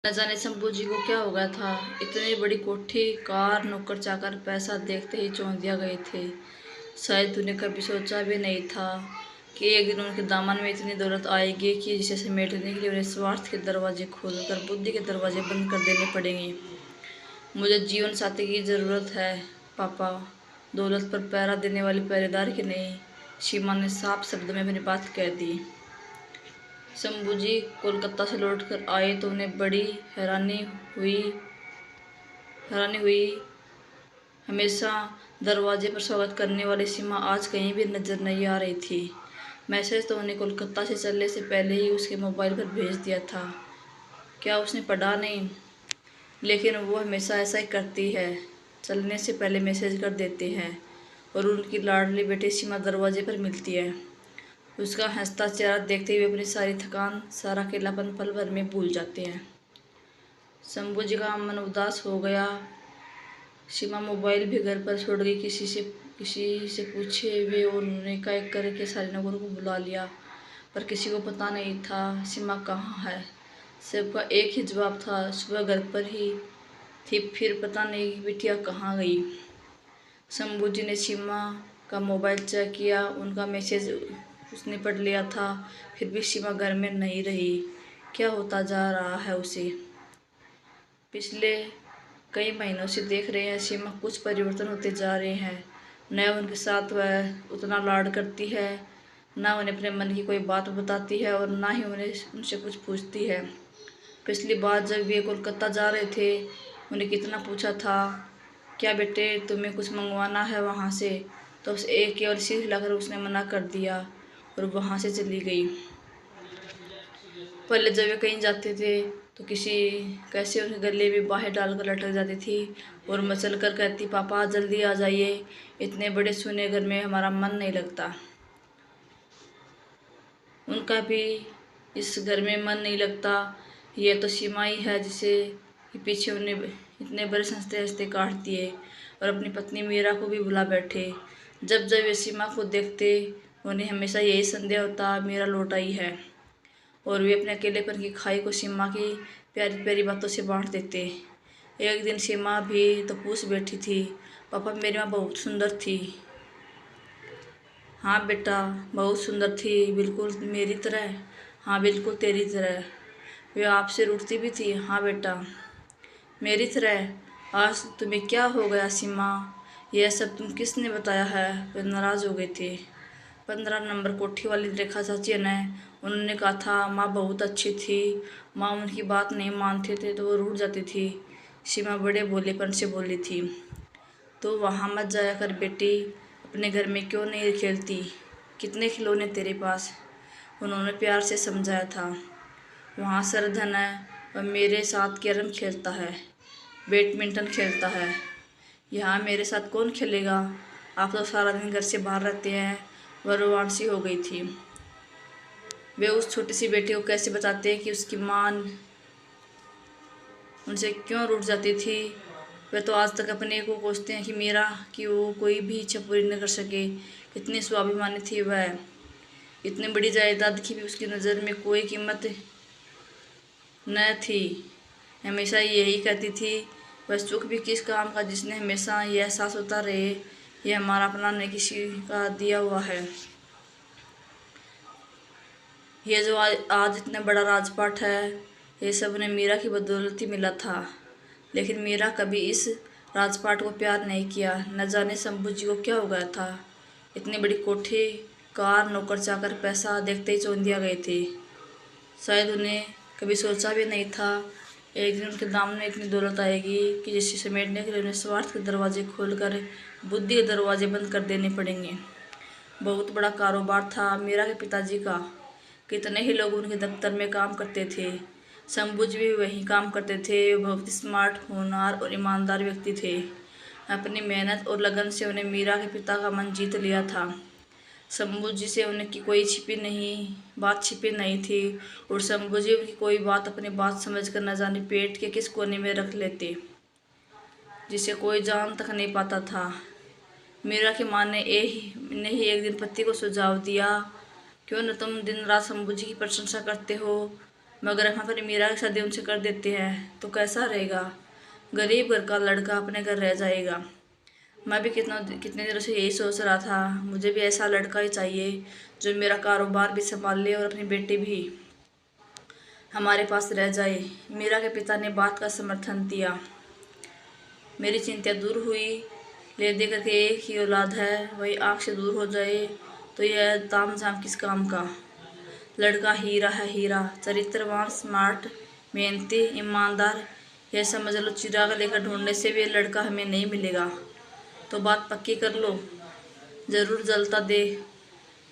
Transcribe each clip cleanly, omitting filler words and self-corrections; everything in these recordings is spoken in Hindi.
न जाने शंभू जी को क्या हो गया था। इतनी बड़ी कोठी, कार, नौकर चाकर पैसा देखते ही चौंधिया गए थे। शायद उन्हें कभी सोचा भी नहीं था कि एक दिन उनके दामन में इतनी दौलत आएगी कि जिसे समेटने के लिए उन्हें स्वार्थ के दरवाजे खोलकर बुद्धि के दरवाजे बंद कर देने पड़ेंगे। मुझे जीवन साथी की जरूरत है पापा, दौलत पर पहरा देने वाली पहरेदार की नहीं। सीमा ने साफ शब्द में अपनी बात कह दी। शंभू जी कोलकाता से लौटकर आए तो उन्हें बड़ी हुई हैरानी हुई। हमेशा दरवाजे पर स्वागत करने वाली सीमा आज कहीं भी नजर नहीं आ रही थी। मैसेज तो उन्हें कोलकाता से चलने से पहले ही उसके मोबाइल पर भेज दिया था। क्या उसने पढ़ा नहीं? लेकिन वो हमेशा ऐसा ही करती है, चलने से पहले मैसेज कर देते हैं। और उनकी लाडली बेटी सीमा दरवाजे पर मिलती है। उसका हंसता चेहरा देखते हुए अपनी सारी थकान, सारा अकेलापन पल भर में भूल जाते हैं। शंभू जी का मन उदास हो गया। सीमा मोबाइल भी घर पर छोड़ गई। किसी से पूछे हुए और उन्होंने एक करके सारे नौकरों को बुला लिया, पर किसी को पता नहीं था सीमा कहाँ है। सबका एक ही जवाब था, सुबह घर पर ही थी, फिर पता नहीं बिटिया कहाँ गई। शंभू जी ने सीमा का मोबाइल चेक किया, उनका मैसेज उसने पढ़ लिया था, फिर भी सीमा घर में नहीं रही। क्या होता जा रहा है उसे? पिछले कई महीनों से देख रहे हैं सीमा कुछ परिवर्तन होते जा रहे हैं। न उनके साथ वह उतना लाड करती है, ना उन्हें अपने मन की कोई बात बताती है और ना ही उन्हें उनसे कुछ पूछती है। पिछली बार जब वे कोलकाता जा रहे थे, उन्हें कितना पूछा था, क्या बेटे तुम्हें कुछ मंगवाना है वहाँ से? तो उस एक केवल सिर हिलाकर उसने मना कर दिया और वहाँ से चली गई। पहले जब वे कहीं जाते थे तो किसी कैसे उनके गले में बाहें डालकर लटक जाती थी और मचल कर कहती, पापा जल्दी आ जाइए, इतने बड़े सुने घर में हमारा मन नहीं लगता। उनका भी इस घर में मन नहीं लगता। यह तो सीमा ही है जिसे पीछे उन्हें इतने बड़े हंसते हंसते काट दिए और अपनी पत्नी मीरा को भी भुला बैठे। जब जब वे सीमा को देखते, उन्हें हमेशा यही संदेह होता, मीरा लौट आई है। और वे अपने अकेलेपन की खाई को सीमा की प्यारी प्यारी बातों से बांट देते। एक दिन सीमा भी तो पूछ बैठी थी, पापा मेरी माँ बहुत सुंदर थी? हाँ बेटा, बहुत सुंदर थी, बिल्कुल मेरी तरह। हाँ बिल्कुल तेरी तरह। वे आपसे रूठती भी थी? हाँ बेटा मेरी तरह। आज तुम्हें क्या हो गया सीमा? यह सब तुम किसने बताया है? वे नाराज हो गए थे। 15 नंबर कोठी वाली रेखा चाची ने, उन्होंने कहा था माँ बहुत अच्छी थी, माँ उनकी बात नहीं मानते थे तो वो रूठ जाती थी। सीमा बड़े भोलेपन से बोली थी। तो वहाँ मत जाया कर बेटी, अपने घर में क्यों नहीं खेलती? कितने खिलौने तेरे पास? उन्होंने प्यार से समझाया था। वहाँ सरधन है और मेरे साथ कैरम खेलता है, बैडमिंटन खेलता है। यहाँ मेरे साथ कौन खेलेगा? आप तो सारा दिन घर से बाहर रहते हैं। वह रोमांसी हो गई थी। वे उस छोटी सी बेटी को कैसे बताते कि उसकी माँ उनसे क्यों रूठ जाती थी। वे तो आज तक अपने को कोसते हैं कि मेरा कि वो कोई भी इच्छा पूरी न कर सके। कितनी स्वाभिमानी थी वह। इतनी बड़ी जायदाद की भी उसकी नज़र में कोई कीमत न थी। हमेशा यही कहती थी, वह सुख भी किस काम का जिसने हमेशा यह एहसास होता रहे यह हमारा अपना नहीं किसी का दिया हुआ है। ये जो आज इतना बड़ा राजपाट है, ये सब उन्हें मीरा की बदौलत ही मिला था। लेकिन मीरा कभी इस राजपाट को प्यार नहीं किया। न जाने शंभू जी को क्या हो गया था। इतनी बड़ी कोठी, कार, नौकर चाकर पैसा देखते ही चौंधिया गए थे। शायद उन्हें कभी सोचा भी नहीं था एक दिन उनके दामन में इतनी दौलत आएगी कि जिसे समेटने के लिए उन्हें स्वार्थ के दरवाजे खोलकर बुद्धि के दरवाजे बंद कर देने पड़ेंगे। बहुत बड़ा कारोबार था मीरा के पिताजी का। कितने ही लोग उनके दफ्तर में काम करते थे। शंभू जी भी वहीं काम करते थे। वे बहुत स्मार्ट, होनहार और ईमानदार व्यक्ति थे। अपनी मेहनत और लगन से उन्हें मीरा के पिता का मन जीत लिया था। शंभू जी से उनकी कोई बात छिपी नहीं थी और शंभू जी उनकी कोई बात अपनी बात समझकर न जाने पेट के किस कोने में रख लेते, जिसे कोई जान तक नहीं पाता था। मीरा की माँ ने ही एक दिन पति को सुझाव दिया, क्यों न तुम दिन रात शंभू जी की प्रशंसा करते हो? मगर हम अपनी मीरा की शादी उनसे कर देते हैं तो कैसा रहेगा। गरीब घर का लड़का अपने घर रह जाएगा। मैं भी कितने दिनों से यही सोच रहा था, मुझे भी ऐसा लड़का ही चाहिए जो मेरा कारोबार भी संभाल ले और अपनी बेटी भी हमारे पास रह जाए। मीरा के पिता ने बात का समर्थन दिया। मेरी चिंता दूर हुई। ले दे करके एक ही औलाद है, वही आँख से दूर हो जाए तो यह ताम झाम किस काम का। लड़का हीरा है हीरा, चरित्रवान, स्मार्ट, मेहनती, ईमानदार। यह समझ लो चिराग लेकर ढूंढने से भी ये लड़का हमें नहीं मिलेगा। तो बात पक्की कर लो, जरूर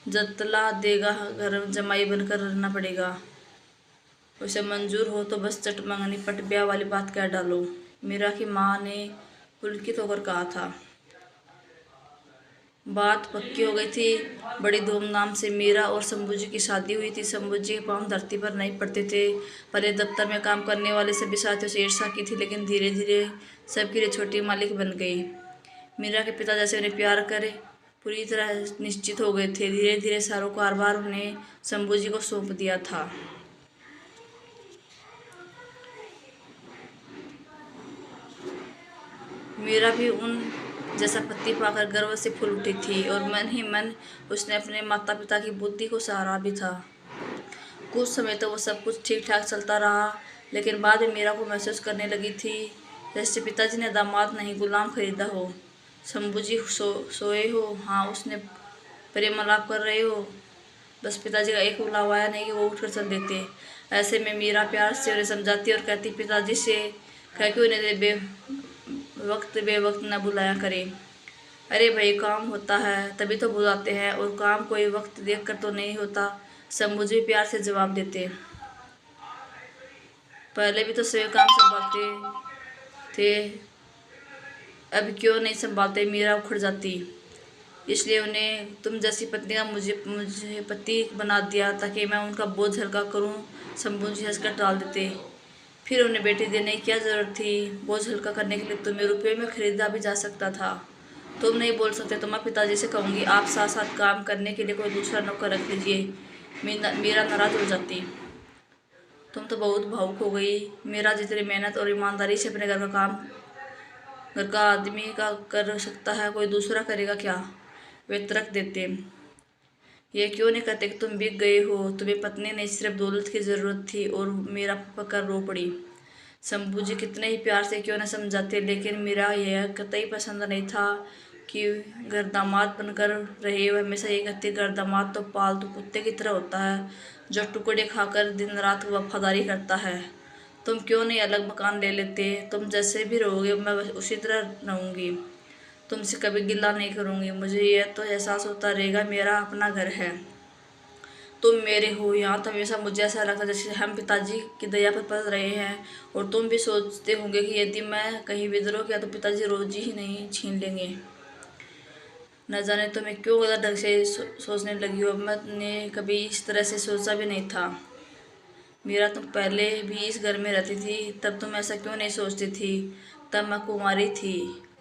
जतला देगा, घर जमाई बनकर रहना पड़ेगा। उसे मंजूर हो तो बस चट मंगनी पट ब्याह वाली बात कह डालो। मीरा की माँ ने पुलकित होकर कहा था। बात पक्की हो गई थी। बड़ी धूमधाम से मीरा और शंभू जी की शादी हुई थी। शंभू जी के पांव धरती पर नहीं पड़ते थे। पहले दफ्तर में काम करने वाले सभी साथियों से ईर्ष्या की थी, लेकिन धीरे धीरे सबके लिए छोटी मालिक बन गई। मीरा के पिता जैसे उन्हें प्यार करे पूरी तरह निश्चित हो गए थे। धीरे धीरे सारा कारोबार उन्हें शंभू जी को सौंप दिया था। मीरा भी उन जैसा पति पाकर गर्व से फूल उठी थी और मन ही मन उसने अपने माता पिता की बुद्धि को सराहा भी था। कुछ समय तो वो सब कुछ ठीक ठाक चलता रहा, लेकिन बाद में मीरा को महसूस करने लगी थी जैसे पिताजी ने दामाद नहीं गुलाम खरीदा हो। शंभू जी सोए हो, हाँ उसने प्रेम आलाप कर रहे हो, बस पिताजी का एक बुलावा आया नहीं कि वो उठकर चल देते। ऐसे में मीरा प्यार से उन्हें समझाती और कहती, पिताजी से कह के उन्हें बेवक्त न बुलाया करे। अरे भाई, काम होता है तभी तो बुलाते हैं, और काम कोई वक्त देख कर तो नहीं होता। शंभू जी प्यार से जवाब देते। पहले भी तो सभी काम संभालते थे, अब क्यों नहीं संभालते। मीरा उखड़ जाती। इसलिए उन्हें तुम जैसी पत्नी का मुझे पति बना दिया ताकि मैं उनका बोझ हल्का करूं। शंभू जी हंसकर टाल देते। फिर उन्हें बेटी देने की क्या जरूरत थी। बोझ हल्का करने के लिए तुम्हें रुपये में खरीदा भी जा सकता था। तुम नहीं बोल सकते तो मैं पिताजी से कहूँगी आप साथ साथ काम करने के लिए कोई दूसरा नौकर रख लीजिए। मीरा नाराज हो जाती। तुम तो बहुत भावुक हो गई। मेरा जितनी मेहनत और ईमानदारी से अपने घर का आदमी का कर सकता है, कोई दूसरा करेगा क्या। वे तर्क देते। ये क्यों नहीं कहते कि तुम बिक गए हो, तुम्हें पत्नी नहीं सिर्फ दौलत की ज़रूरत थी। और मीरा पकड़ रो पड़ी। शंभू जी कितने ही प्यार से क्यों न समझाते, लेकिन मीरा यह कतई पसंद नहीं था कि घर दामाद बनकर रहे। वह हमेशा ये कहती, घर दामाद तो पालतू कुत्ते की तरह होता है जो टुकड़े खाकर दिन रात वफादारी करता है। तुम क्यों नहीं अलग मकान ले लेते। तुम जैसे भी रहोगे मैं उसी तरह रहूँगी, तुमसे कभी गिला नहीं करूँगी। मुझे यह तो एहसास होता रहेगा मेरा अपना घर है, तुम मेरे हो। यहाँ तो हमेशा मुझे ऐसा लगता जैसे हम पिताजी की दया पर पल रहे हैं। और तुम भी सोचते होंगे कि यदि मैं कहीं विद्रोह किया तो पिताजी रोजी ही नहीं छीन लेंगे। न जाने तो मैं क्यों गलत ढंग से सोचने लगी हो। मैंने कभी इस तरह से सोचा भी नहीं था। मीरा, तुम पहले भी इस घर में रहती थी, तब तुम ऐसा क्यों नहीं सोचती थी। तब मैं कुंवारी थी।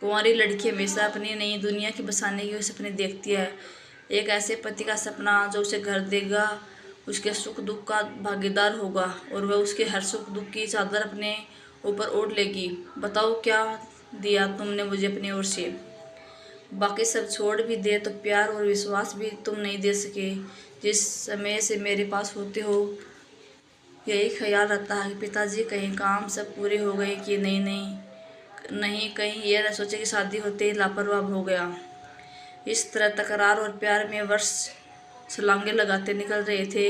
कुंवारी लड़की हमेशा अपनी नई दुनिया की बसाने के सपने देखती है। एक ऐसे पति का सपना जो उसे घर देगा, उसके सुख दुख का भागीदार होगा और वह उसके हर सुख दुख की चादर अपने ऊपर ओढ़ लेगी। बताओ क्या दिया तुमने मुझे अपनी ओर से। बाकी सब छोड़ भी दे तो प्यार और विश्वास भी तुम नहीं दे सके। जिस समय से मेरे पास होते हो यही ख्याल रहता है कि पिताजी कहीं काम सब पूरे हो गए कि नहीं कहीं ये न सोचे कि शादी होते ही लापरवाह हो गया। इस तरह तकरार और प्यार में वर्ष छलांगे लगाते निकल रहे थे।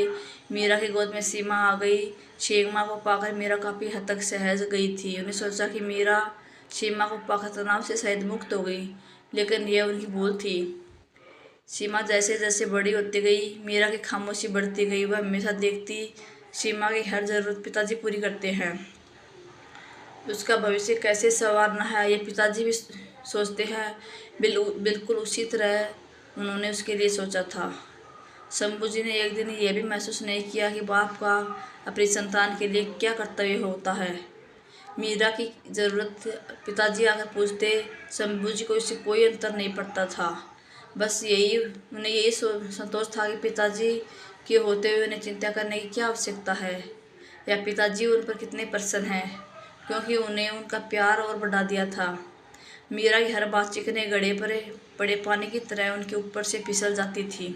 मीरा की गोद में सीमा आ गई। सीमा को पाकर मीरा काफ़ी हद तक सहज गई थी। उन्हें सोचा कि मीरा सीमा को पाकर तनाव से शायद मुक्त हो गई, लेकिन यह उनकी भूल थी। सीमा जैसे जैसे बड़ी होती गई, मीरा की खामोशी बढ़ती गई। वह हमेशा देखती सीमा की हर ज़रूरत पिताजी पूरी करते हैं। उसका भविष्य कैसे संवारना है ये पिताजी भी सोचते हैं। बिल्कुल उसी तरह उन्होंने उसके लिए सोचा था। शंभू जी ने एक दिन यह भी महसूस नहीं किया कि बाप का अपनी संतान के लिए क्या कर्तव्य होता है। मीरा की ज़रूरत पिताजी आकर पूछते, शंभू जी को इससे कोई अंतर नहीं पड़ता था। बस उन्हें यही संतोष था कि पिताजी के होते हुए उन्हें चिंता करने की क्या आवश्यकता है। या पिताजी उन पर कितने प्रसन्न हैं, क्योंकि उन्हें उनका प्यार और बढ़ा दिया था। मीरा की हर बात चिकने गड़े पर बड़े पानी की तरह उनके ऊपर से फिसल जाती थी।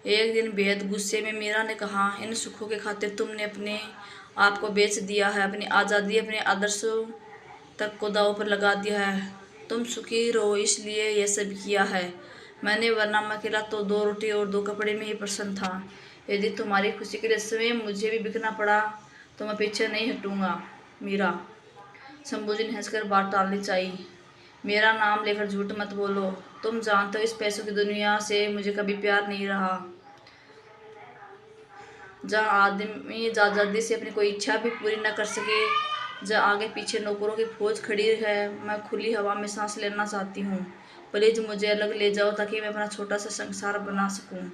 एक दिन बेहद गुस्से में मीरा ने कहा, इन सुखों के खातिर तुमने अपने आप को बेच दिया है, अपनी आज़ादी, अपने आदर्शों तक को दांव पर लगा दिया है। तुम सुखी रहो इसलिए यह सब किया है मैंने, वरना मैं अकेला तो 2 रोटी और 2 कपड़े में ही प्रसन्न था। यदि तुम्हारी खुशी के लिए स्वयं मुझे भी बिकना पड़ा तो मैं पीछे नहीं हटूंगा। मीरा। शंभूजी ने हंसकर बात टालनी चाहिए। मेरा नाम लेकर झूठ मत बोलो, तुम जानते हो इस पैसों की दुनिया से मुझे कभी प्यार नहीं रहा। जहाँ आदमी आज़ादी से अपनी कोई इच्छा भी पूरी न कर सके, जहाँ आगे पीछे नौकरों की फौज खड़ी है, मैं खुली हवा में सांस लेना चाहती हूँ। प्लीज मुझे अलग ले जाओ ताकि मैं अपना छोटा सा संसार बना सकूँ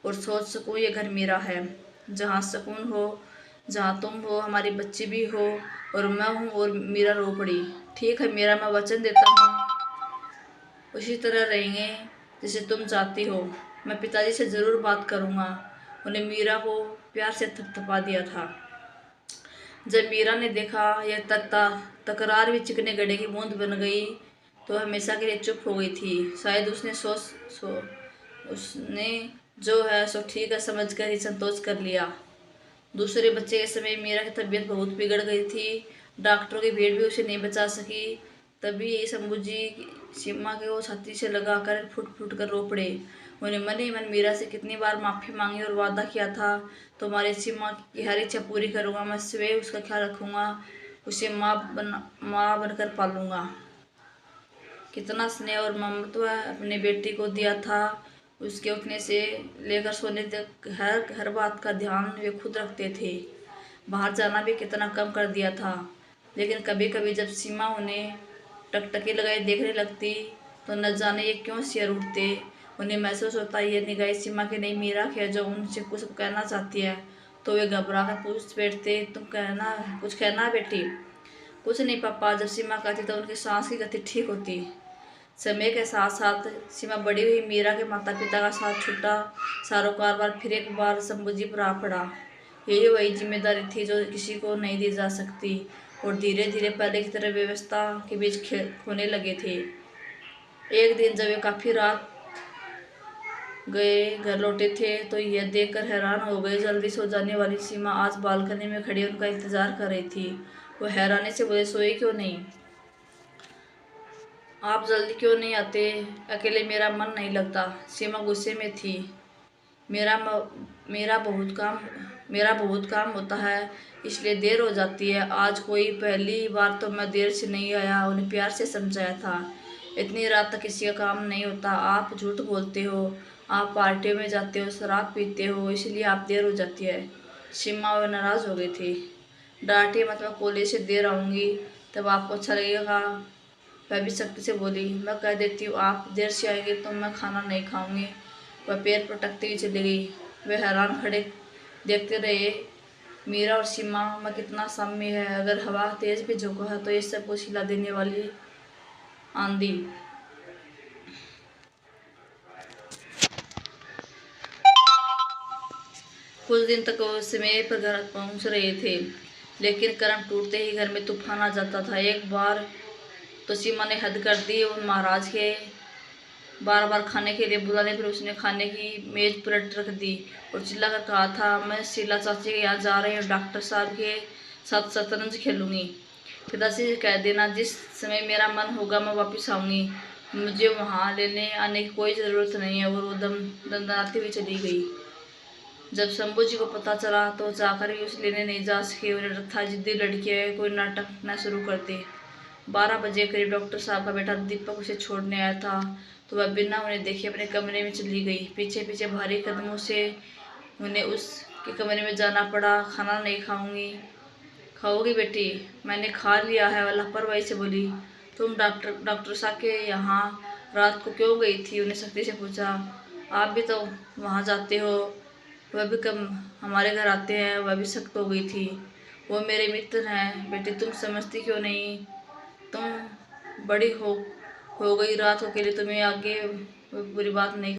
और सोच सकूँ ये घर मेरा है, जहाँ सुकून हो, जहाँ तुम हो, हमारी बच्ची भी हो और मैं हूँ। और मीरा रो पड़ी। ठीक है मीरा, मैं वचन देता हूँ उसी तरह रहेंगे जैसे तुम चाहती हो। मैं पिताजी से ज़रूर बात करूँगा। उन्हें मीरा को प्यार से थपथपा दिया था। जब मीरा ने देखा यह तकरार भी चिकने गड्ढे की बूंद बन गई तो हमेशा के लिए चुप हो गई थी। शायद उसने जो है सो ठीक है समझकर ही संतोष कर लिया। दूसरे बच्चे के समय मीरा की तबीयत बहुत बिगड़ गई थी। डॉक्टरों की भीड़ भी उसे नहीं बचा सकी। तभी शंभू जी सीमा के वो छाती से लगाकर फुट फुट कर रो पड़े। उन्हें मन ही मन मीरा से कितनी बार माफ़ी मांगी और वादा किया था, तुम्हारी सीमा की हर इच्छा पूरी करूँगा, मैं स्वयं उसका ख्याल रखूँगा, उसे माँ बनकर पालूँगा। कितना स्नेह और ममत्व अपने बेटी को दिया था। उसके उठने से लेकर सोने तक हर बात का ध्यान वे खुद रखते थे। बाहर जाना भी कितना कम कर दिया था। लेकिन कभी कभी जब सीमा उन्हें टकटकी लगाए देखने लगती तो न जाने ये क्यों सिर उठते। उन्हें महसूस होता ये निगाह सीमा की नहीं मीरा की है जो उनसे कुछ कहना चाहती है। तो वे घबरा कर पूछ बैठते, तुम कुछ कहना है बेटी? कुछ नहीं पापा। जब सीमा कहती तो उनकी सांस की गति ठीक होती। समय के साथ साथ सीमा बड़ी हुई। मीरा के माता पिता का साथ छूटा। सारों कारोबार फिर एक बार शंभू जी पर आ पड़ा। यही वही जिम्मेदारी थी जो किसी को नहीं दी जा सकती और धीरे धीरे पहले की तरह व्यवस्था के बीच खोने लगे थे। एक दिन जब वे काफी रात गए घर लौटे थे तो यह देखकर हैरान हो गए, जल्दी सो जाने वाली सीमा आज बालकनी में खड़ी उनका इंतजार कर रही थी। वो हैरानी से बोले, सोए क्यों नहीं? आप जल्दी क्यों नहीं आते? अकेले मेरा मन नहीं लगता। सीमा गुस्से में थी। मेरा मेरा बहुत काम होता है इसलिए देर हो जाती है। आज कोई पहली बार तो मैं देर से नहीं आया, उन्हें प्यार से समझाया था। इतनी रात तक किसी का काम नहीं होता। आप झूठ बोलते हो, आप पार्टियों में जाते हो, शराब पीते हो, इसलिए आप देर हो जाती है। सीमा वे नाराज हो गई थी। डांटिए मत, मैं कॉलेज से देर आऊँगी तब आपको अच्छा लगेगा। वह भी सख्ती से बोली, मैं कह देती हूँ आप देर से आएंगे तो मैं खाना नहीं खाऊंगी। वह पैर पटकती हुई चली गई। वे हैरान खड़े देखते रहे। मीरा और सीमा में कितना साम्य है। अगर हवा तेज भी झोंका है तो ये सब कुछ हिला देने वाली आंधी। कुछ दिन तक वो समय पर घर पहुंच रहे थे, लेकिन कर्म टूटते ही घर में तूफान आ जाता था। एक बार तो सीमा ने हद कर दी। उन महाराज के बार बार खाने के लिए बुलाने पर उसने खाने की मेज पलट रख दी और चिल्लाकर कहा था, मैं शीला चाची के यहाँ जा रही हूँ, डॉक्टर साहब के साथ शतरंज खेलूंगी। पिताजी से कह देना जिस समय मेरा मन होगा मैं वापस आऊंगी, मुझे वहाँ लेने आने की कोई ज़रूरत नहीं है। और वो दंदनाती हुई चली गई। जब शंभू जी को पता चला तो जाकर भी उसे लेने नहीं जा सके। उन्हें था जिद्दी लड़की है, कोई नाटक न शुरू कर दे। 12 बजे करीब डॉक्टर साहब का बेटा दीपक उसे छोड़ने आया था तो वह बिना उन्हें देखे अपने कमरे में चली गई। पीछे पीछे भारी कदमों से उन्हें उसके कमरे में जाना पड़ा। खाना नहीं खाओगी बेटी? मैंने खा लिया है, वह लापरवाही से बोली। तुम डॉक्टर साहब के यहाँ रात को क्यों गई थी? उन्हें सख्ती से पूछा। आप भी तो वहाँ जाते हो, वह भी कम हमारे घर आते हैं। वह भी सख्त हो गई थी। वो मेरे मित्र हैं बेटी, तुम समझती क्यों नहीं? तुम बड़ी हो गई, रात को अकेले तुम्हें आगे बुरी बात नहीं